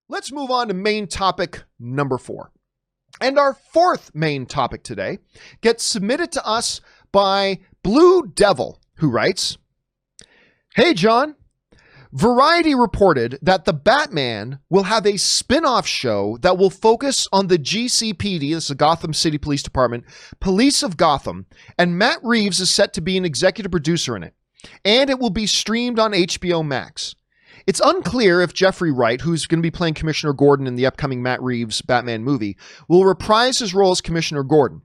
Let's move on to main topic number 4. And our fourth main topic today gets submitted to us by Blue Devil, who writes, "Hey, John. Variety reported that the Batman will have a spin-off show that will focus on the GCPD, this is the Gotham City Police Department, Police of Gotham, and Matt Reeves is set to be an executive producer in it. And it will be streamed on HBO Max. It's unclear if Jeffrey Wright, who's going to be playing Commissioner Gordon in the upcoming Matt Reeves Batman movie, will reprise his role as Commissioner Gordon.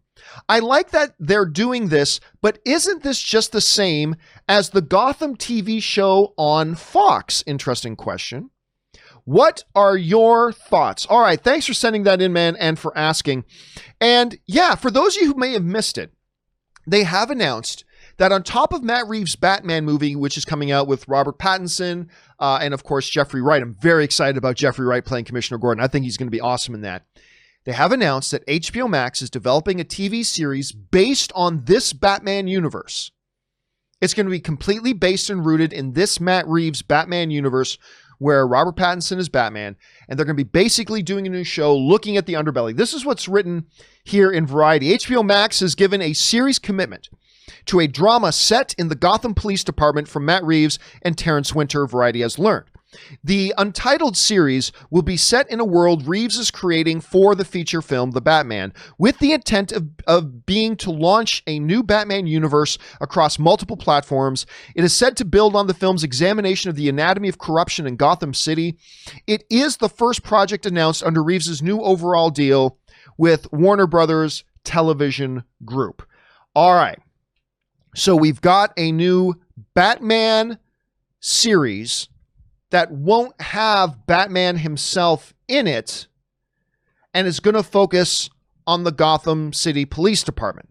I like that they're doing this, but isn't this just the same as the Gotham TV show on Fox?" Interesting question. What are your thoughts? All right, thanks for sending that in, man, and for asking. And yeah, for those of you who may have missed it, they have announced that on top of Matt Reeves' Batman movie, which is coming out with Robert Pattinson and, of course, Jeffrey Wright. I'm very excited about Jeffrey Wright playing Commissioner Gordon. I think he's going to be awesome in that. They have announced that HBO Max is developing a TV series based on this Batman universe. It's going to be completely based and rooted in this Matt Reeves Batman universe where Robert Pattinson is Batman, and they're going to be basically doing a new show looking at the underbelly. This is what's written here in Variety. HBO Max has given a series commitment to a drama set in the Gotham Police Department from Matt Reeves and Terrence Winter, Variety has learned. The untitled series will be set in a world Reeves is creating for the feature film The Batman, with the intent of being to launch a new Batman universe across multiple platforms. It is said to build on the film's examination of the anatomy of corruption in Gotham City. It is the first project announced under Reeves' new overall deal with Warner Brothers Television Group. All right. So we've got a new Batman series that won't have Batman himself in it and is going to focus on the Gotham City Police Department.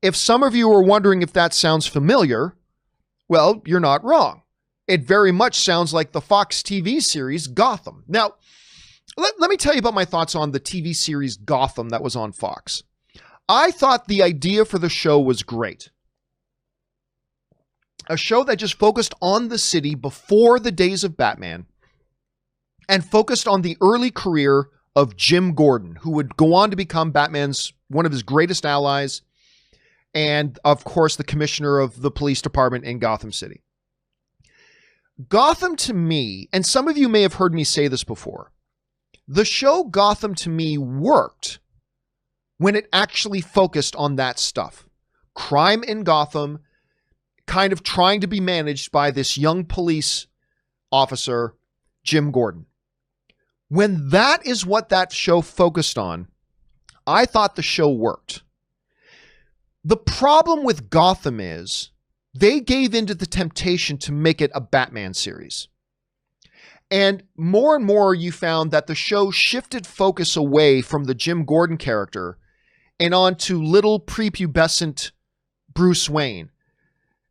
If some of you are wondering if that sounds familiar, well, you're not wrong. It very much sounds like the Fox TV series Gotham. Now, let me tell you about my thoughts on the TV series Gotham that was on Fox. I thought the idea for the show was great. A show that just focused on the city before the days of Batman and focused on the early career of Jim Gordon, who would go on to become Batman's one of his greatest allies and, of course, the commissioner of the police department in Gotham City. Gotham to me, and some of you may have heard me say this before, the show Gotham to me worked when it actually focused on that stuff. Crime in Gotham, kind of trying to be managed by this young police officer, Jim Gordon. When that is what that show focused on, I thought the show worked. The problem with Gotham is they gave into the temptation to make it a Batman series. And more you found that the show shifted focus away from the Jim Gordon character and onto little prepubescent Bruce Wayne.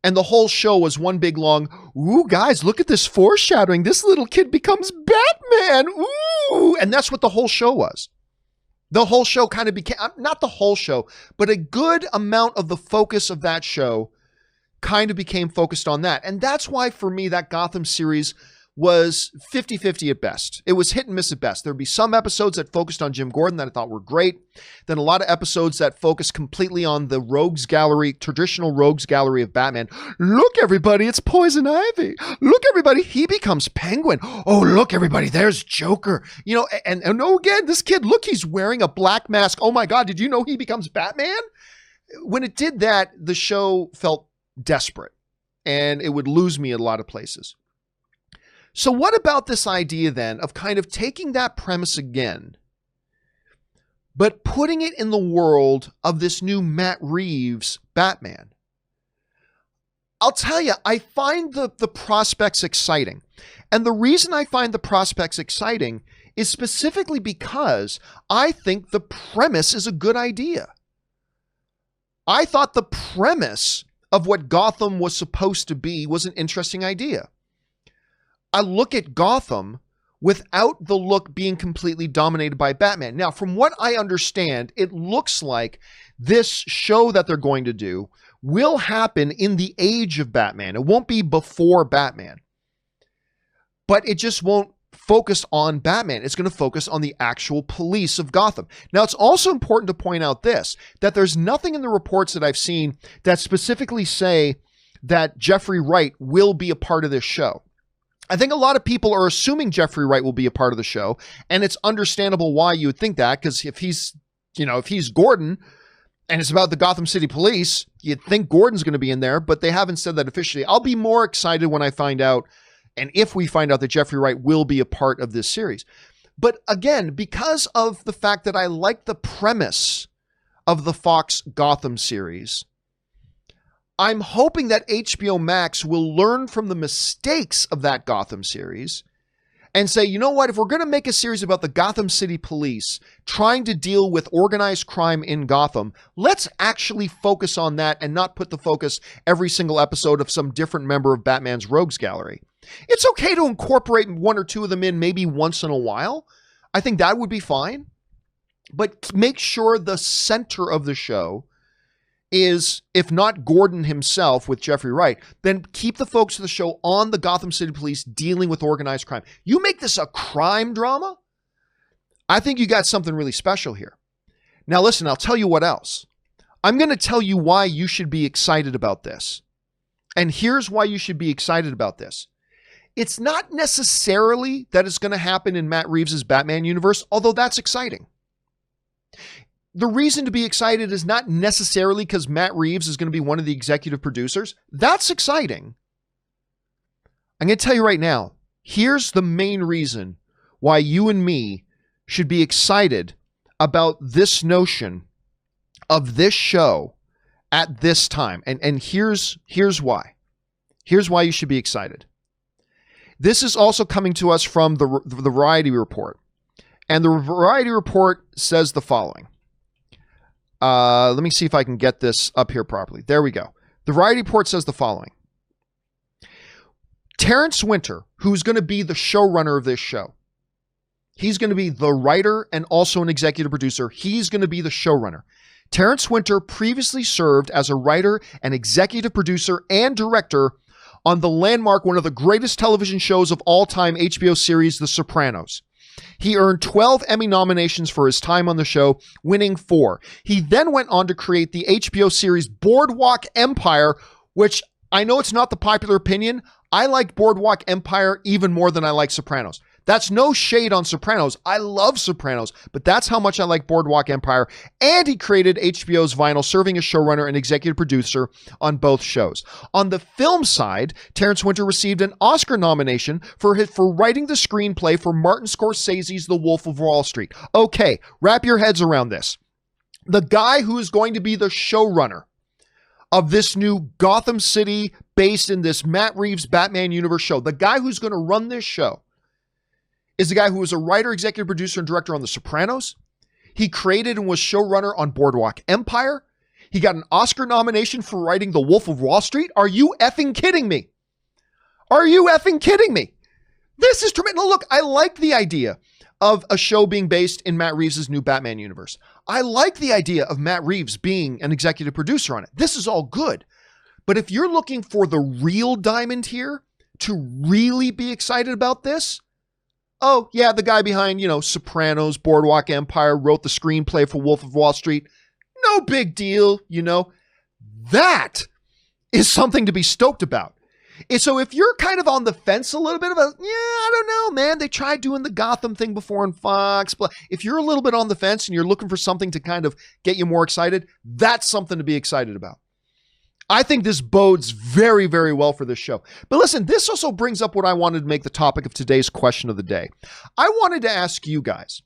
And the whole show was one big long, ooh, guys, look at this foreshadowing. This little kid becomes Batman. Ooh. And that's what the whole show was. The whole show kind of became, not the whole show, but a good amount of the focus of that show kind of became focused on that. And that's why, for me, that Gotham series was 50-50 at best. It was hit and miss at best. There'd be some episodes that focused on Jim Gordon that I thought were great. Then a lot of episodes that focused completely on the rogues gallery, traditional rogues gallery of Batman. Look, everybody, it's Poison Ivy. Look, everybody, he becomes Penguin. Oh, look, everybody, there's Joker. You know, and oh, again, this kid, look, he's wearing a black mask. Oh my God, did you know he becomes Batman? When it did that, the show felt desperate and it would lose me at a lot of places. So what about this idea then of kind of taking that premise again, but putting it in the world of this new Matt Reeves Batman? I'll tell you, I find the prospects exciting. And the reason I find the prospects exciting is specifically because I think the premise is a good idea. I thought the premise of what Gotham was supposed to be was an interesting idea. I look at Gotham without the look being completely dominated by Batman. Now, from what I understand, it looks like this show that they're going to do will happen in the age of Batman. It won't be before Batman. But it just won't focus on Batman. It's going to focus on the actual police of Gotham. Now, it's also important to point out this, that there's nothing in the reports that I've seen that specifically say that Jeffrey Wright will be a part of this show. I think a lot of people are assuming Jeffrey Wright will be a part of the show, and it's understandable why you would think that, because if he's Gordon and it's about the Gotham City Police, you'd think Gordon's going to be in there, but they haven't said that officially. I'll be more excited when I find out, and if we find out that Jeffrey Wright will be a part of this series. But again, because of the fact that I like the premise of the Fox Gotham series, I'm hoping that HBO Max will learn from the mistakes of that Gotham series and say, you know what, if we're going to make a series about the Gotham City Police trying to deal with organized crime in Gotham, let's actually focus on that and not put the focus every single episode of some different member of Batman's rogues gallery. It's okay to incorporate one or two of them in maybe once in a while. I think that would be fine. But make sure the center of the show is, if not Gordon himself with Jeffrey Wright, then keep the focus of the show on the Gotham City Police dealing with organized crime. You make this a crime drama, I think you got something really special here. Now listen, I'll tell you what else. I'm going to tell you why you should be excited about this. And here's why you should be excited about this. It's not necessarily that it's going to happen in Matt Reeves' Batman universe, although that's exciting. The reason to be excited is not necessarily because Matt Reeves is going to be one of the executive producers. That's exciting. I'm going to tell you right now, here's the main reason why you and me should be excited about this notion of this show at this time. And here's why. Here's why you should be excited. This is also coming to us from the Variety Report. And the Variety Report says the following. Let me see if I can get this up here properly. There we go. The Variety Report says the following. Terrence Winter, who's going to be the showrunner of this show, he's going to be the writer and also an executive producer. He's going to be the showrunner. Terrence Winter previously served as a writer and executive producer and director on the landmark, one of the greatest television shows of all time, HBO series, The Sopranos. He earned 12 Emmy nominations for his time on the show, winning 4. He then went on to create the HBO series Boardwalk Empire, which I know it's not the popular opinion. I like Boardwalk Empire even more than I like Sopranos. That's no shade on Sopranos. I love Sopranos, but that's how much I like Boardwalk Empire. And he created HBO's Vinyl, serving as showrunner and executive producer on both shows. On the film side, Terrence Winter received an Oscar nomination for writing the screenplay for Martin Scorsese's The Wolf of Wall Street. Okay, wrap your heads around this. The guy who is going to be the showrunner of this new Gotham City based in this Matt Reeves Batman universe show, the guy who's going to run this show, is the guy who was a writer, executive producer, and director on The Sopranos. He created and was showrunner on Boardwalk Empire. He got an Oscar nomination for writing The Wolf of Wall Street. Are you effing kidding me? Are you effing kidding me? This is tremendous. Look, I like the idea of a show being based in Matt Reeves' new Batman universe. I like the idea of Matt Reeves being an executive producer on it. This is all good. But if you're looking for the real diamond here to really be excited about this, oh, yeah, the guy behind, Sopranos, Boardwalk Empire, wrote the screenplay for Wolf of Wall Street. No big deal, That is something to be stoked about. And so if you're kind of on the fence a little bit about, I don't know, man, they tried doing the Gotham thing before on Fox. But if you're a little bit on the fence and you're looking for something to kind of get you more excited, that's something to be excited about. I think this bodes very, very well for this show. But listen, this also brings up what I wanted to make the topic of today's question of the day. I wanted to ask you guys,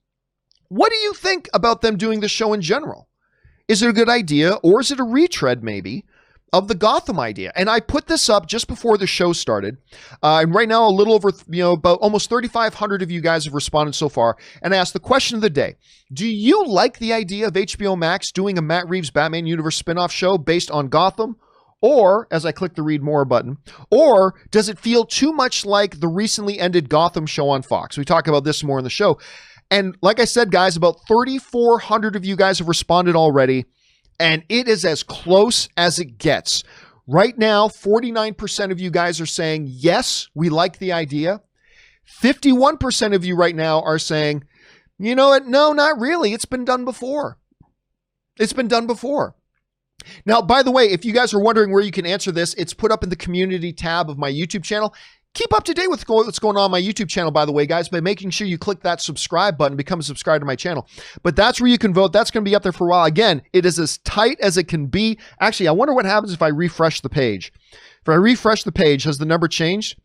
what do you think about them doing the show in general? Is it a good idea, or is it a retread maybe of the Gotham idea? And I put this up just before the show started. And right now, a little over, about almost 3,500 of you guys have responded so far. And I asked the question of the day. Do you like the idea of HBO Max doing a Matt Reeves Batman Universe spinoff show based on Gotham? Or, as I click the read more button, or does it feel too much like the recently ended Gotham show on Fox? We talk about this more in the show. And like I said, guys, about 3,400 of you guys have responded already. And it is as close as it gets. Right now, 49% of you guys are saying, yes, we like the idea. 51% of you right now are saying, you know what? No, not really. It's been done before. It's been done before. Now, by the way, if you guys are wondering where you can answer this, it's put up in the community tab of my YouTube channel. Keep up to date with what's going on my YouTube channel, by the way, guys, by making sure you click that subscribe button, become a subscriber to my channel. But that's where you can vote. That's going to be up there for a while. Again, it is as tight as it can be. Actually, I wonder what happens if I refresh the page. If I refresh the page, has the number changed?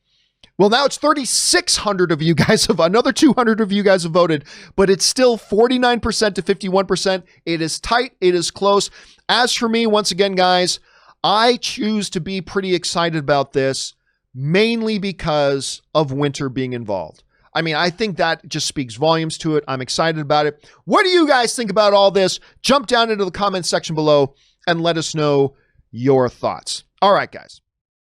Well, now it's 3,600 of you guys have, another 200 of you guys have voted, but it's still 49% to 51%. It is tight. It is close. As for me, once again, guys, I choose to be pretty excited about this, mainly because of winter being involved. I mean, I think that just speaks volumes to it. I'm excited about it. What do you guys think about all this? Jump down into the comments section below and let us know your thoughts. All right, guys.